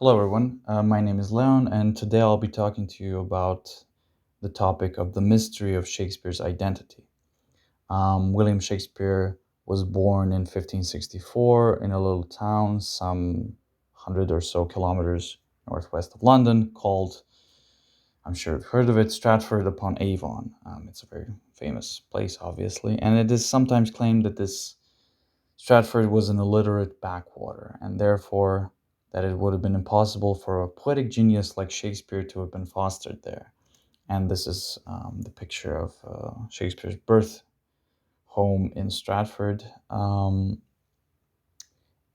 Hello, everyone. My name is Leon, and today I'll be talking to you about the topic of the mystery of Shakespeare's identity. William Shakespeare was born in 1564 in a little town some 100 or so kilometers northwest of London called, I'm sure you've heard of it, Stratford upon Avon. It's a very famous place, obviously, and it is sometimes claimed that this Stratford was an illiterate backwater, and therefore that it would have been impossible for a poetic genius like Shakespeare to have been fostered there. And this is the picture of Shakespeare's birth home in Stratford.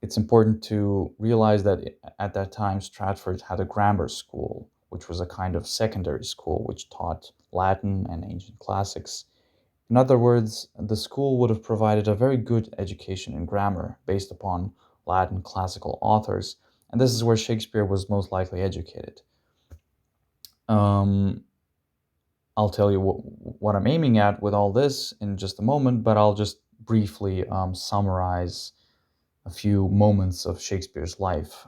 It's important to realize that at that time, Stratford had a grammar school, which was a kind of secondary school which taught Latin and ancient classics. In other words, the school would have provided a very good education in grammar based upon Latin classical authors, and this is where Shakespeare was most likely educated. Um, I'll tell you what I'm aiming at with all this in just a moment, but I'll just briefly summarize a few moments of Shakespeare's life.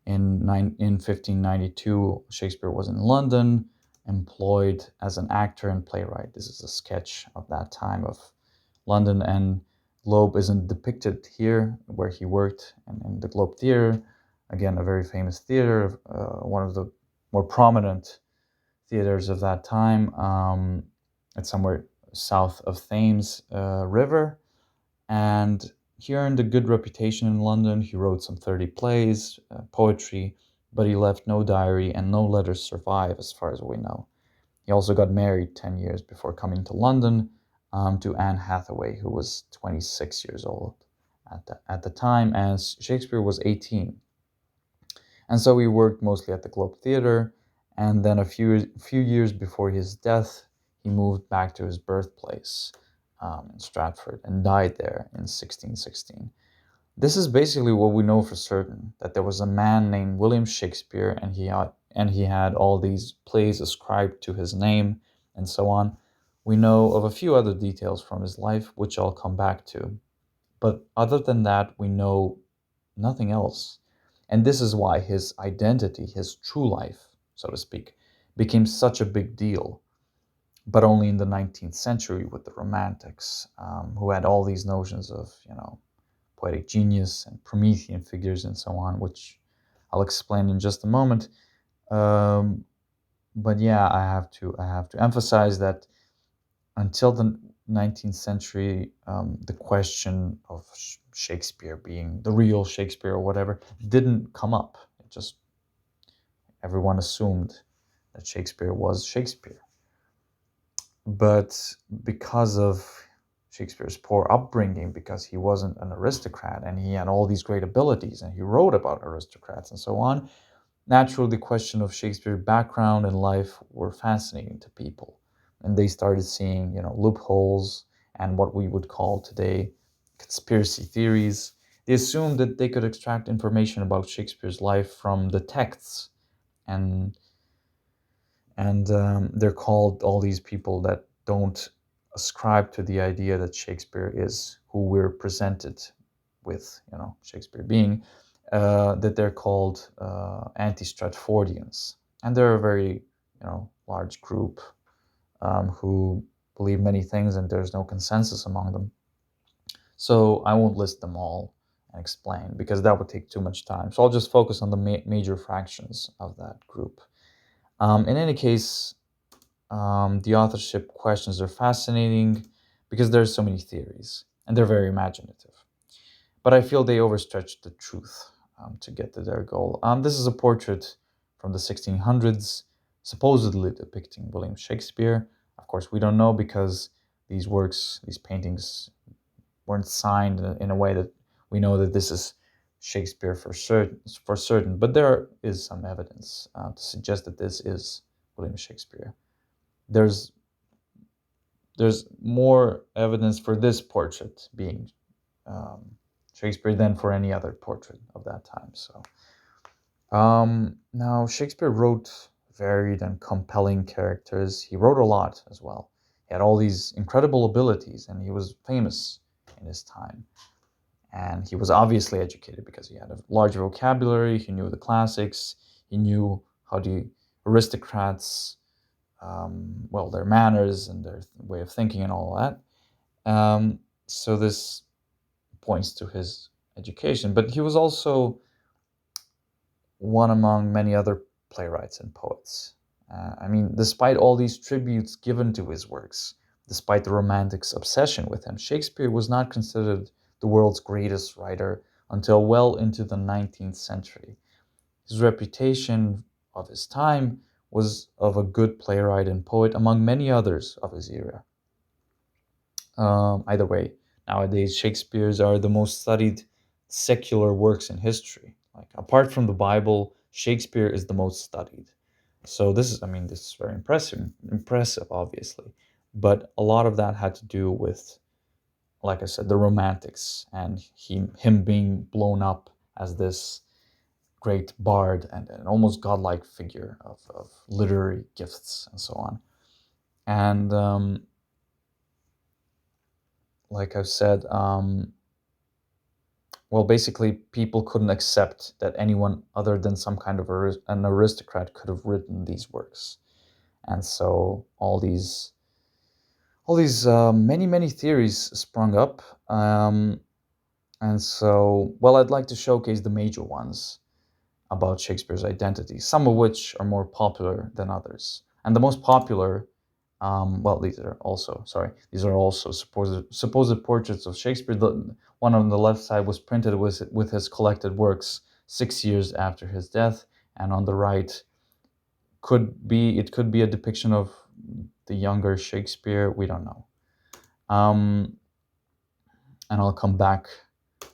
In 1592, Shakespeare was in London, employed as an actor and playwright. This is a sketch of that time of London, and Globe isn't depicted here where he worked in the Globe Theatre. Again, a very famous theater, one of the more prominent theaters of that time. It's somewhere south of Thames River, and he earned a good reputation in London. He wrote some 30 plays, poetry, but he left no diary and no letters survive as far as we know. He also got married 10 years before coming to London to Anne Hathaway, who was 26 years old at the time, as Shakespeare was 18. And so he worked mostly at the Globe Theatre, and then a few years before his death, he moved back to his birthplace in Stratford and died there in 1616. This is basically what we know for certain, that there was a man named William Shakespeare, and he had all these plays ascribed to his name and so on. We know of a few other details from his life, which I'll come back to. But other than that, we know nothing else. And this is why his identity, his true life, so to speak, became such a big deal, but only in the 19th century with the Romantics, who had all these notions of, poetic genius and Promethean figures and so on, which I'll explain in just a moment. Um, but yeah, I have to emphasize that until the 19th century, the question of Shakespeare being the real Shakespeare or whatever didn't come up. It just everyone assumed that Shakespeare was Shakespeare. But because of Shakespeare's poor upbringing, because he wasn't an aristocrat and he had all these great abilities and he wrote about aristocrats and so on, naturally the question of Shakespeare's background and life were fascinating to people. And they started seeing, loopholes and what we would call today conspiracy theories. They assumed that they could extract information about Shakespeare's life from the texts, and they're called all these people that don't ascribe to the idea that Shakespeare is who we're presented with, Shakespeare being, that they're called anti-Stratfordians. And they're a very, large group who believe many things and there's no consensus among them. So I won't list them all and explain because that would take too much time. So I'll just focus on the major fractions of that group. In any case, the authorship questions are fascinating because there's so many theories and they're very imaginative. But I feel they overstretch the truth to get to their goal. This is a portrait from the 1600s, supposedly depicting William Shakespeare. Of course, we don't know because these paintings weren't signed in a way that we know that this is Shakespeare for certain. But there is some evidence to suggest that this is William Shakespeare. There's more evidence for this portrait being Shakespeare than for any other portrait of that time. So now Shakespeare wrote varied and compelling characters. He wrote a lot as well. He had all these incredible abilities, and he was famous in his time. And he was obviously educated because he had a large vocabulary, he knew the classics, he knew how the aristocrats, well, their manners and their way of thinking and all that. So this points to his education. But he was also one among many other playwrights and poets. I mean, despite all these tributes given to his works, despite the Romantics' obsession with him, Shakespeare was not considered the world's greatest writer until well into the 19th century. His reputation of his time was of a good playwright and poet among many others of his era. Either way, nowadays Shakespeare's are the most studied secular works in history. Like apart from the Bible, Shakespeare is the most studied. So this is, I mean, this is very impressive, obviously, but a lot of that had to do with, like I said, the Romantics and him being blown up as this great bard and an almost godlike figure of literary gifts and so on. And like I've said, well, basically, people couldn't accept that anyone other than some kind of an aristocrat could have written these works, and so all these many theories sprung up, and so well, I'd like to showcase the major ones about Shakespeare's identity, some of which are more popular than others, and the most popular. Well, these are also supposed portraits of Shakespeare. The one on the left side was printed with his collected works 6 years after his death, and on the right could be a depiction of the younger Shakespeare. We don't know. Um, and I'll come back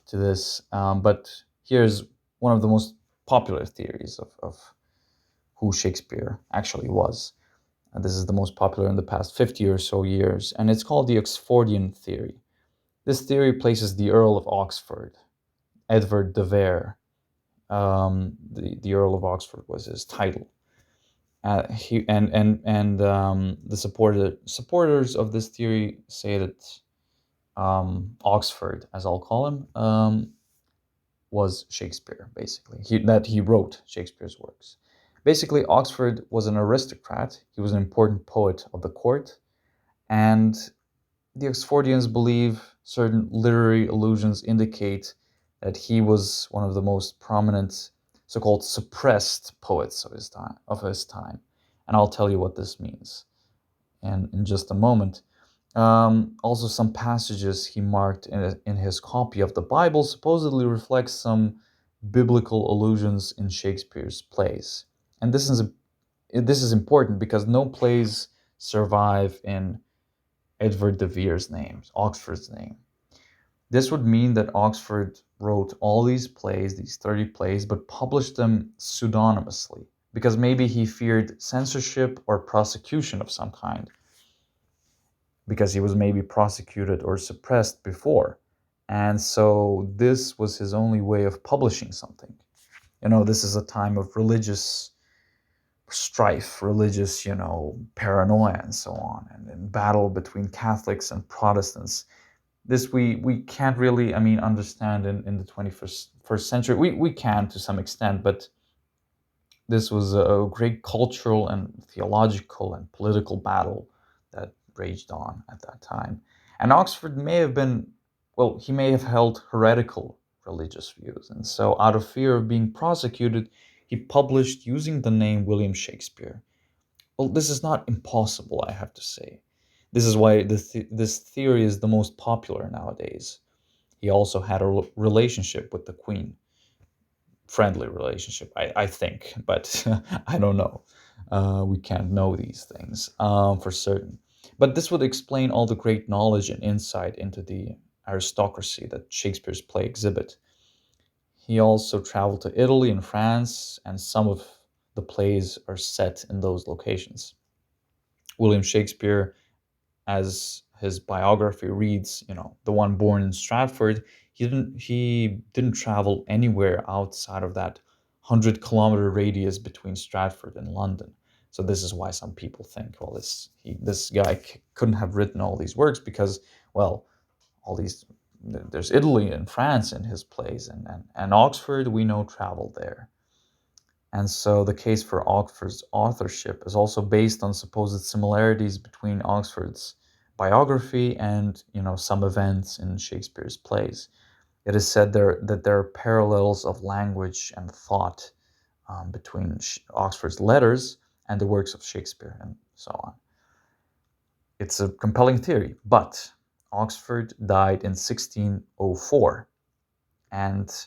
to this. But here's one of the most popular theories of who Shakespeare actually was. And this is the most popular in the past 50 or so years, and it's called the Oxfordian theory. This theory places the Earl of Oxford, Edward de Vere, the Earl of Oxford was his title. The supporters of this theory say that Oxford, as I'll call him, was Shakespeare. Basically, that he wrote Shakespeare's works. Basically, Oxford was an aristocrat. He was an important poet of the court, and the Oxfordians believe certain literary allusions indicate that he was one of the most prominent so-called suppressed poets of his time. And I'll tell you what this means in just a moment. Also, some passages he marked in his copy of the Bible supposedly reflect some biblical allusions in Shakespeare's plays. And this is important because no plays survive in Edward de Vere's name, Oxford's name. This would mean that Oxford wrote all these plays, these 30 plays, but published them pseudonymously because maybe he feared censorship or prosecution of some kind, because he was maybe prosecuted or suppressed before. And so this was his only way of publishing something. This is a time of religious strife, religious, paranoia and so on, and battle between Catholics and Protestants. This we can't really, understand in the 21st century. We can to some extent, but this was a great cultural and theological and political battle that raged on at that time. And Oxford may have been, well, he may have held heretical religious views. And so, out of fear of being prosecuted, he published using the name William Shakespeare. Well, this is not impossible, I have to say. This is why this theory is the most popular nowadays. He also had a relationship with the Queen, friendly relationship, I think, but I don't know. We can't know these things for certain. But this would explain all the great knowledge and insight into the aristocracy that Shakespeare's play exhibit. He also traveled to Italy and France, and some of the plays are set in those locations. William Shakespeare, as his biography reads, the one born in Stratford, he didn't travel anywhere outside of that 100-kilometer radius between Stratford and London. So this is why some people think, well, this guy couldn't have written all these works because, well, all these there's Italy and France in his plays, and Oxford, we know, traveled there. And so the case for Oxford's authorship is also based on supposed similarities between Oxford's biography and, some events in Shakespeare's plays. It is said that there are parallels of language and thought between Oxford's letters and the works of Shakespeare and so on. It's a compelling theory, but Oxford died in 1604, and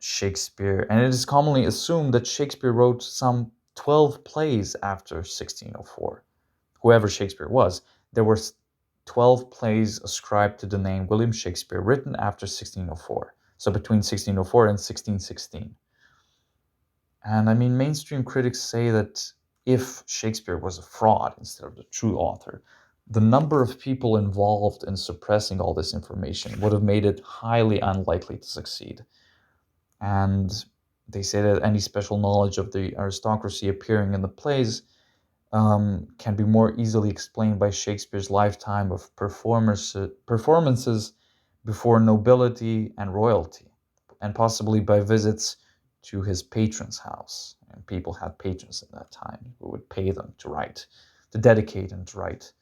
it is commonly assumed that Shakespeare wrote some 12 plays after 1604. Whoever Shakespeare was, there were 12 plays ascribed to the name William Shakespeare written after 1604. So between 1604 and 1616. And I mean, mainstream critics say that if Shakespeare was a fraud instead of the true author, the number of people involved in suppressing all this information would have made it highly unlikely to succeed. And they say that any special knowledge of the aristocracy appearing in the plays can be more easily explained by Shakespeare's lifetime of performances before nobility and royalty, and possibly by visits to his patron's house. And people had patrons at that time who would pay them to dedicate and to write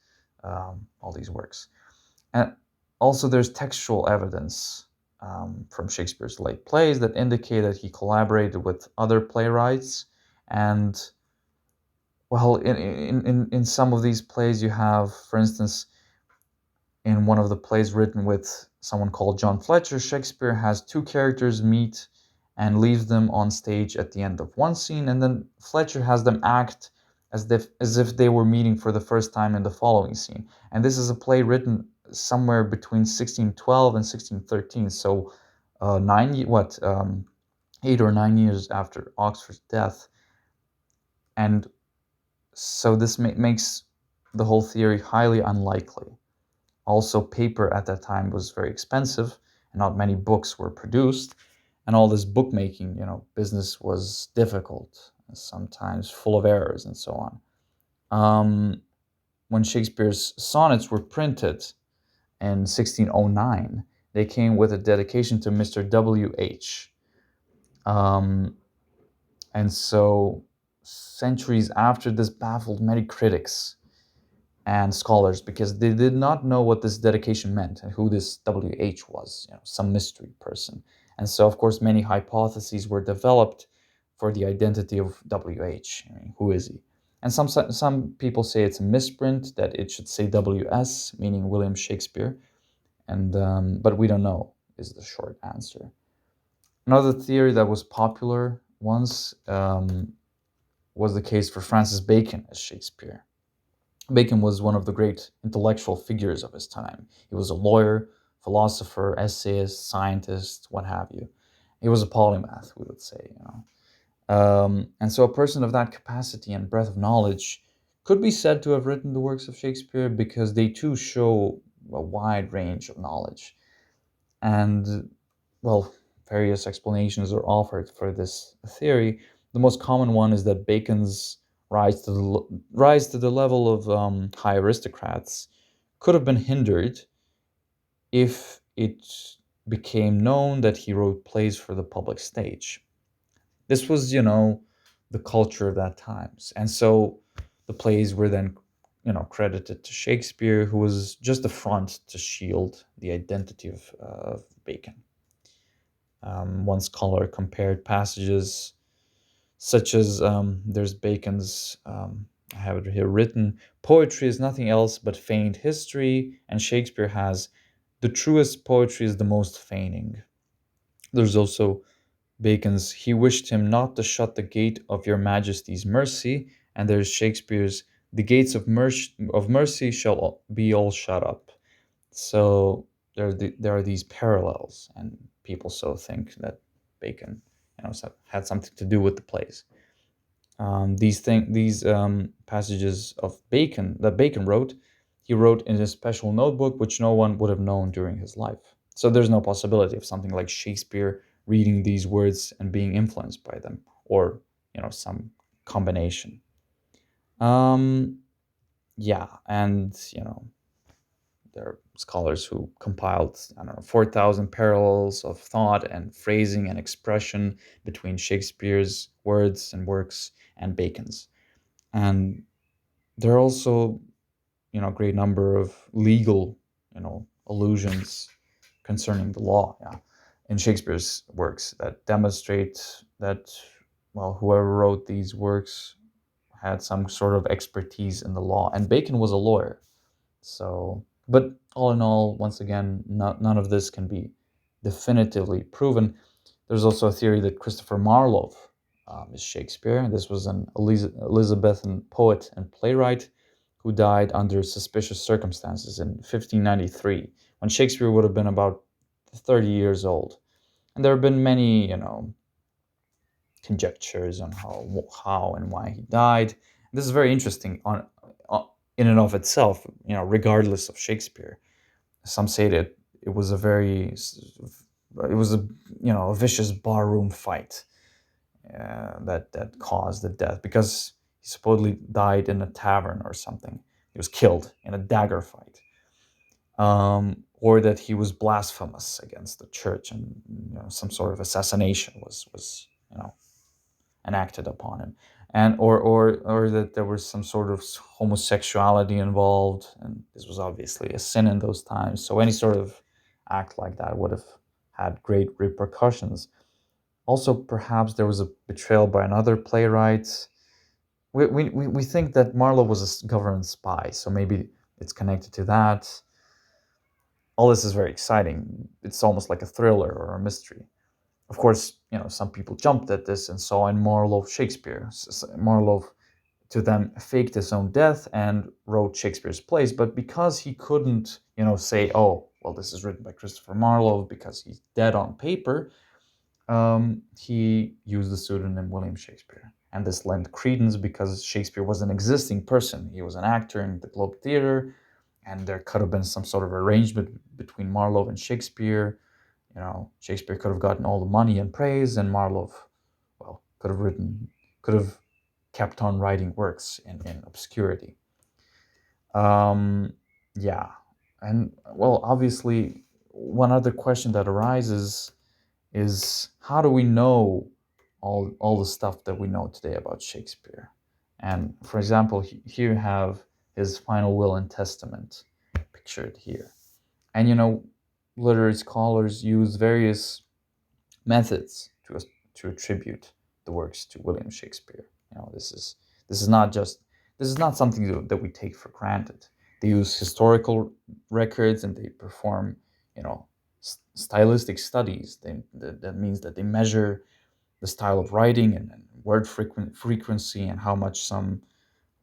all these works. And also, there's textual evidence from Shakespeare's late plays that indicate that he collaborated with other playwrights. And well, in some of these plays, you have, for instance, in one of the plays written with someone called John Fletcher, Shakespeare has two characters meet and leaves them on stage at the end of one scene, and then Fletcher has them act as if they were meeting for the first time in the following scene. And this is a play written somewhere between 1612 and 1613, so 8 or 9 years after Oxford's death. And so this makes the whole theory highly unlikely. Also, paper at that time was very expensive, and not many books were produced, and all this bookmaking, business was difficult, and sometimes full of errors and so on. When Shakespeare's sonnets were printed in 1609, they came with a dedication to Mr. W.H. And so, centuries after this baffled many critics and scholars because they did not know what this dedication meant and who this W.H. was, some mystery person. And so, of course, many hypotheses were developed for the identity of W.H. I mean, who is he? And some people say it's a misprint, that it should say W.S., meaning William Shakespeare. But we don't know, is the short answer. Another theory that was popular once was the case for Francis Bacon as Shakespeare. Bacon was one of the great intellectual figures of his time. He was a lawyer, philosopher, essayist, scientist, what have you. He was a polymath, we would say. And so a person of that capacity and breadth of knowledge could be said to have written the works of Shakespeare because they too show a wide range of knowledge. And, well, various explanations are offered for this theory. The most common one is that Bacon's rise to the level of high aristocrats could have been hindered if it became known that he wrote plays for the public stage. This was, the culture of that times. And so the plays were then, credited to Shakespeare, who was just a front to shield the identity of Bacon. One scholar compared passages such as there's Bacon's, I have it here written, poetry is nothing else but feigned history, and Shakespeare has, the truest poetry is the most feigning. There's also Bacon's, he wished him not to shut the gate of your majesty's mercy, and there's Shakespeare's, the gates of mercy shall be all shut up. So there are these parallels, and people so think that Bacon, had something to do with the plays. These passages of Bacon that Bacon wrote, he wrote in a special notebook which no one would have known during his life. So there's no possibility of something like Shakespeare reading these words and being influenced by them, or some combination. Yeah, and there are scholars who compiled, I don't know, 4,000 parallels of thought and phrasing and expression between Shakespeare's words and works and Bacon's. And there are also, a great number of legal, allusions concerning the law, yeah, in Shakespeare's works that demonstrate that, well, whoever wrote these works had some sort of expertise in the law. And Bacon was a lawyer. So, but all in all, once again, none of this can be definitively proven. There's also a theory that Christopher Marlowe is Shakespeare. This was an Elizabethan poet and playwright who died under suspicious circumstances in 1593, when Shakespeare would have been about 30 years old. And there have been many, conjectures on how and why he died. This is very interesting in and of itself, regardless of Shakespeare. Some say that it was a very, it was a vicious barroom fight that caused the death, because he supposedly died in a tavern or something. He was killed in a dagger fight, or that he was blasphemous against the church, and some sort of assassination was enacted upon him, and or that there was some sort of homosexuality involved, and this was obviously a sin in those times. So any sort of act like that would have had great repercussions. Also, perhaps there was a betrayal by another playwright. We think that Marlowe was a government spy, so maybe it's connected to that. All this is very exciting. It's almost like a thriller or a mystery. Of course, some people jumped at this and saw in Marlowe Shakespeare. Marlowe, to them, faked his own death and wrote Shakespeare's plays. But because he couldn't, say, oh, well, this is written by Christopher Marlowe because he's dead on paper, he used the pseudonym William Shakespeare. And this lent credence because Shakespeare was an existing person. He was an actor in the Globe Theatre, and there could have been some sort of arrangement between Marlowe and Shakespeare. Shakespeare could have gotten all the money and praise, and Marlowe, well, could have kept on writing works in obscurity. Yeah. And, well, obviously, one other question that arises is, how do we know all the stuff that we know today about Shakespeare? And, for example, here you have his final will and testament pictured here. And, literary scholars use various methods to attribute the works to William Shakespeare. This is not something that we take for granted. They use historical records, and they perform, stylistic studies. That means that they measure the style of writing and word frequency, and how much some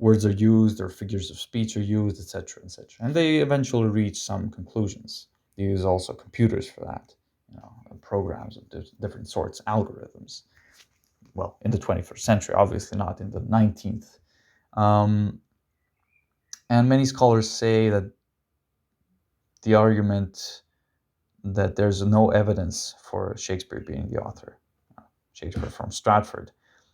words are used or figures of speech are used, etc., etc. And they eventually reach some conclusions. They use also computers for that, programs of different sorts, algorithms. Well, in the 21st century, obviously not in the 19th. And many scholars say that the argument that there's no evidence for Shakespeare being the author, Shakespeare from Stratford,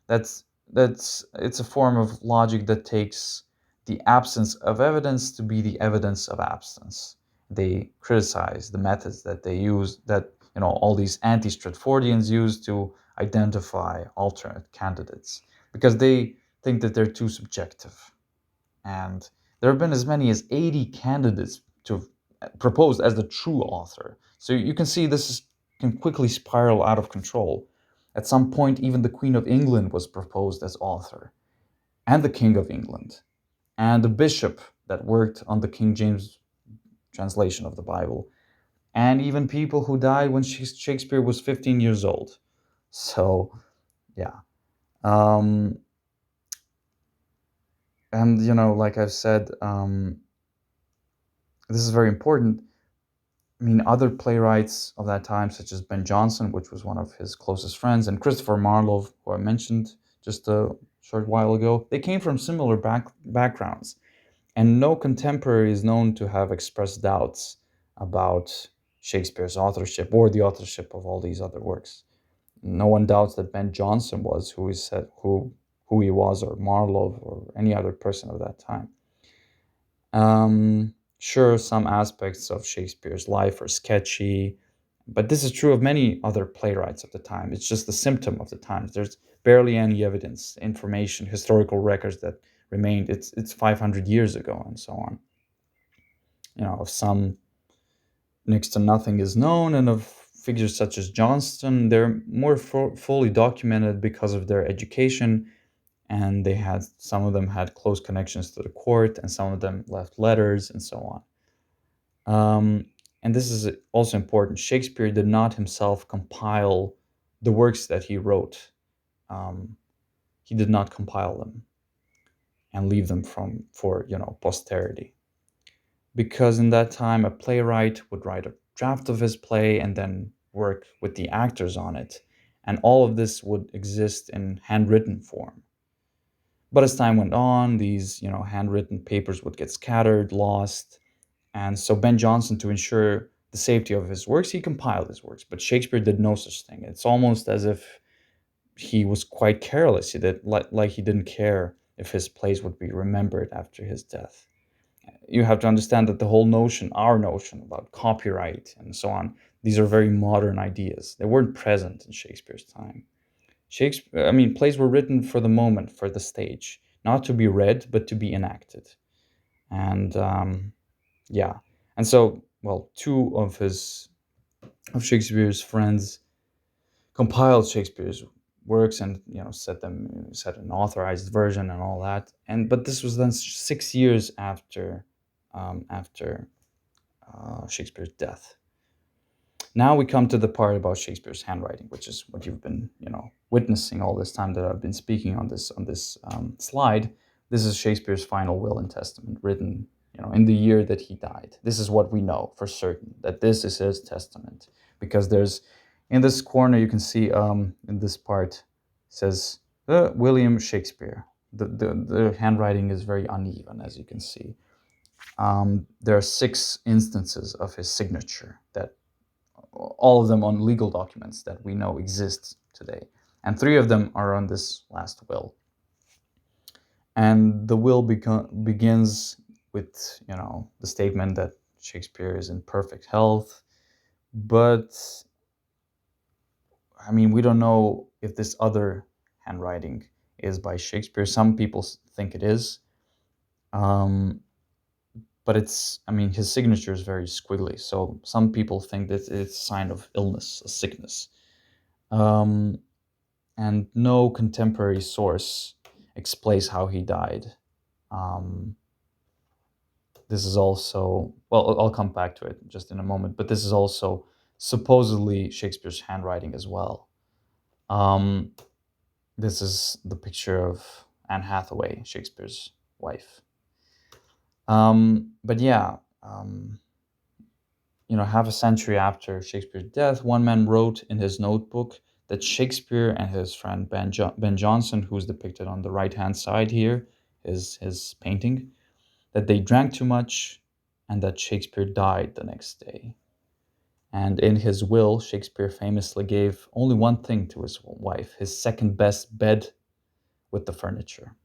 it's a form of logic that takes the absence of evidence to be the evidence of absence. They criticize the methods that they use, that all these anti-Stratfordians use to identify alternate candidates, because they think that they're too subjective. And there have been as many as 80 candidates to proposed as the true author. So you can see can quickly spiral out of control. At some point, even the Queen of England was proposed as author, and the King of England, and the bishop that worked on the King James translation of the Bible, and even people who died when Shakespeare was 15 years old. So, yeah. And, like I've said, this is very important. I mean, other playwrights of that time, such as Ben Jonson, which was one of his closest friends, and Christopher Marlowe, who I mentioned just a short while ago, they came from similar backgrounds. And no contemporary is known to have expressed doubts about Shakespeare's authorship or the authorship of all these other works. No one doubts that Ben Jonson was who he was, or Marlowe, or any other person of that time. Sure, some aspects of Shakespeare's life are sketchy, but this is true of many other playwrights of the time. It's just a symptom of the times. There's barely any evidence, information, historical records that remained. It's 500 years ago and so on. Of some, next to nothing is known, and of figures such as Johnston, they're more fully documented because of their education, and some of them had close connections to the court, and some of them left letters and so on. And this is also important. Shakespeare did not himself compile the works that he wrote. Um, he did not compile them and leave them for posterity, because in that time a playwright would write a draft of his play and then work with the actors on it, and all of this would exist in handwritten form. But as time went on, these handwritten papers would get scattered, lost. And so Ben Jonson, to ensure the safety of his works, he compiled his works. But Shakespeare did no such thing. It's almost as if he was quite careless. He did like he didn't care if his plays would be remembered after his death. You have to understand that the whole notion, our notion about copyright and so on, these are very modern ideas. They weren't present in Shakespeare's time. Plays were written for the moment, for the stage, not to be read, but to be enacted. And yeah, and so, well, two of Shakespeare's friends compiled Shakespeare's works and set an authorized version and all that. And but this was then 6 years after Shakespeare's death. Now we come to the part about Shakespeare's handwriting, which is what you've been, witnessing all this time that I've been speaking on this slide. This is Shakespeare's final will and testament, written, in the year that he died. This is what we know for certain, that this is his testament, because there's in this corner you can see in this part it says William Shakespeare. The handwriting is very uneven, as you can see. There are 6 instances of his signature, that all of them on legal documents that we know exist today. And 3 of them are on this last will. And the will begins with, the statement that Shakespeare is in perfect health. But, we don't know if this other handwriting is by Shakespeare. Some people think it is. But his signature is very squiggly. So some people think that it's a sign of illness, a sickness. And no contemporary source explains how he died. This is also, well, I'll come back to it just in a moment, but this is also supposedly Shakespeare's handwriting as well. This is the picture of Anne Hathaway, Shakespeare's wife. But yeah, half a century after Shakespeare's death, one man wrote in his notebook that Shakespeare and his friend Ben Jonson, who's depicted on the right-hand side here, is his painting, that they drank too much and that Shakespeare died the next day. And in his will, Shakespeare famously gave only one thing to his wife, his second best bed with the furniture.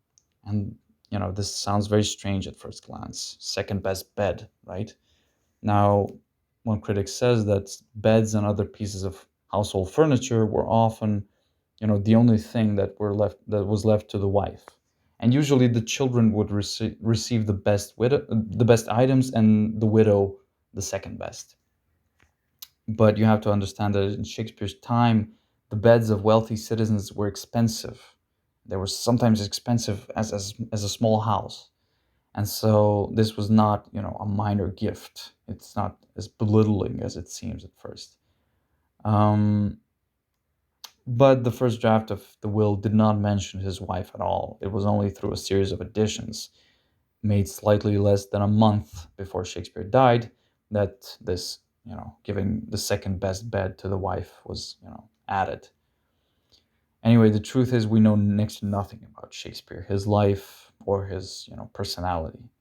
And, this sounds very strange at first glance. Second best bed, right? Now, one critic says that beds and other pieces of household furniture were often, the only thing that was left to the wife. And usually the children would receive the best items, and the widow the second best. But you have to understand that in Shakespeare's time, the beds of wealthy citizens were expensive. They were sometimes expensive as a small house. And so this was not, a minor gift. It's not as belittling as it seems at first. But the first draft of the will did not mention his wife at all. It was only through a series of additions made slightly less than a month before Shakespeare died that this, giving the second best bed to the wife was, added. Anyway, the truth is we know next to nothing about Shakespeare, his life, or his, personality.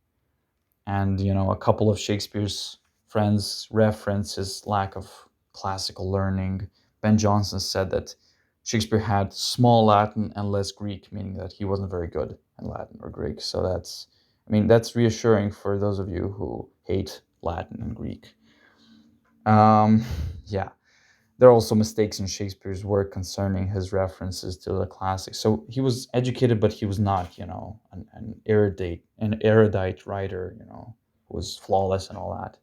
And, a couple of Shakespeare's friends reference his lack of classical learning. Ben Jonson said that Shakespeare had small Latin and less Greek, meaning that he wasn't very good in Latin or Greek. So that's reassuring for those of you who hate Latin and Greek. Um, yeah, there are also mistakes in Shakespeare's work concerning his references to the classics. So he was educated, but he was not, an erudite writer, who was flawless and all that.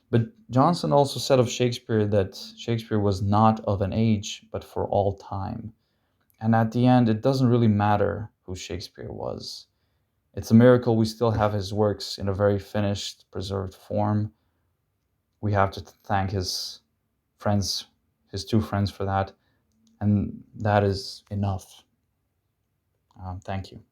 But Johnson also said of Shakespeare that Shakespeare was not of an age, but for all time. And at the end, it doesn't really matter who Shakespeare was. It's a miracle we still have his works in a very finished, preserved form. We have to thank his friends, his two friends, for that. And that is enough. Thank you.